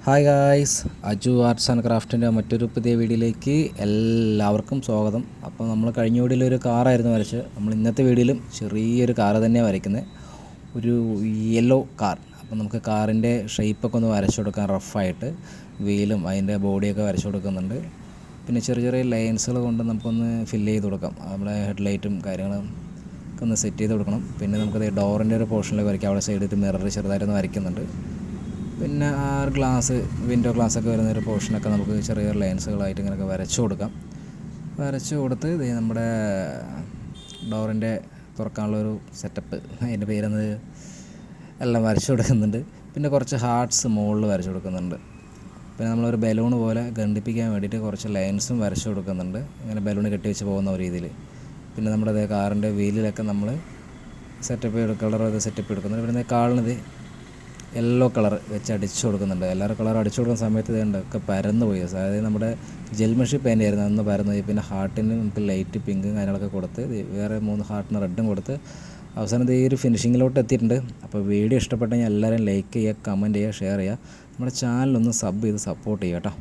Hi guys, Aju arts and ക്രാഫ്റ്റിൻ്റെ മറ്റൊരു പുതിയ വീഡിയോയിലേക്ക് എല്ലാവർക്കും സ്വാഗതം. അപ്പോൾ നമ്മൾ കഴിഞ്ഞ വീഡിയോയിലൊരു കാറായിരുന്നു വരച്ചത്. നമ്മൾ ഇന്നത്തെ വീഡിയോയിലും ചെറിയൊരു കാറ് തന്നെയാണ് വരയ്ക്കുന്നത്, ഒരു യെല്ലോ കാർ. അപ്പോൾ നമുക്ക് കാറിൻ്റെ ഷേപ്പൊക്കെ ഒന്ന് വരച്ചു കൊടുക്കാം. റഫായിട്ട് വീലും അതിൻ്റെ ബോഡിയൊക്കെ വരച്ചു കൊടുക്കുന്നുണ്ട്. പിന്നെ ചെറിയ ചെറിയ ലൈൻസുകൾ കൊണ്ട് നമുക്കൊന്ന് ഫില്ല് ചെയ്ത് കൊടുക്കാം. നമ്മുടെ ഹെഡ്ലൈറ്റും കാര്യങ്ങളും ഒക്കെ ഒന്ന് സെറ്റ് ചെയ്ത് കൊടുക്കണം. പിന്നെ നമുക്കത് ഡോറിൻ്റെ ഒരു പോർഷനിലേക്ക് വരയ്ക്കാം. അവിടെ സൈഡിൽ മിറർ ചെറുതായിട്ടൊന്ന് വരയ്ക്കുന്നുണ്ട്. പിന്നെ ആ ഗ്ലാസ്, വിൻഡോ ഗ്ലാസ്സൊക്കെ വരുന്നൊരു പോർഷനൊക്കെ നമുക്ക് ചെറിയ ലൈൻസുകളായിട്ട് ഇങ്ങനെയൊക്കെ വരച്ചു കൊടുക്കാം. വരച്ചു കൊടുത്ത് ഇത് നമ്മുടെ ഡോറിൻ്റെ തുറക്കാനുള്ളൊരു സെറ്റപ്പ്, അതിൻ്റെ പേരെന്ന് എല്ലാം വരച്ചു കൊടുക്കുന്നുണ്ട്. പിന്നെ കുറച്ച് ഹാർട്ട്സ് മുകളിൽ വരച്ചു കൊടുക്കുന്നുണ്ട്. പിന്നെ നമ്മളൊരു ബലൂൺ പോലെ ഘടിപ്പിക്കാൻ വേണ്ടിയിട്ട് കുറച്ച് ലൈൻസും വരച്ചു കൊടുക്കുന്നുണ്ട്, ഇങ്ങനെ ബലൂൺ കെട്ടി വെച്ച് പോകുന്ന രീതിയിൽ. പിന്നെ നമ്മുടെ കാറിൻ്റെ വീലിലൊക്കെ നമ്മൾ കളർ സെറ്റപ്പ് എടുക്കുന്നുണ്ട്. പിന്നെ കാളിനത് യെല്ലോ കളർ വെച്ച് അടിച്ചു കൊടുക്കുന്നുണ്ട്. എല്ലാവരും കളർ അടിച്ചു കൊടുക്കുന്ന സമയത്ത് ഇതൊക്കെ പരന്നു പോയി. അതായത് നമ്മുടെ ജെൽമഷി പെയിൻ്റ് ആയിരുന്നു, അന്ന് പരന്നു പോയി. പിന്നെ ഹാർട്ടിന് നമുക്ക് ലൈറ്റ് പിങ്കും കാര്യങ്ങളൊക്കെ കൊടുത്ത്, വേറെ 3 ഹാർട്ടിന് റെഡും കൊടുത്ത് അവസാനം ഈ ഒരു ഫിനിഷിങ്ങിലോട്ട് എത്തിയിട്ടുണ്ട്. അപ്പോൾ വീഡിയോ ഇഷ്ടപ്പെട്ടെങ്കിൽ എല്ലാവരും ലൈക്ക് ചെയ്യുക, കമൻറ്റ് ചെയ്യുക, ഷെയർ ചെയ്യുക. നമ്മുടെ ചാനലൊന്ന് സബ് ചെയ്ത് സപ്പോർട്ട് ചെയ്യുക കേട്ടോ.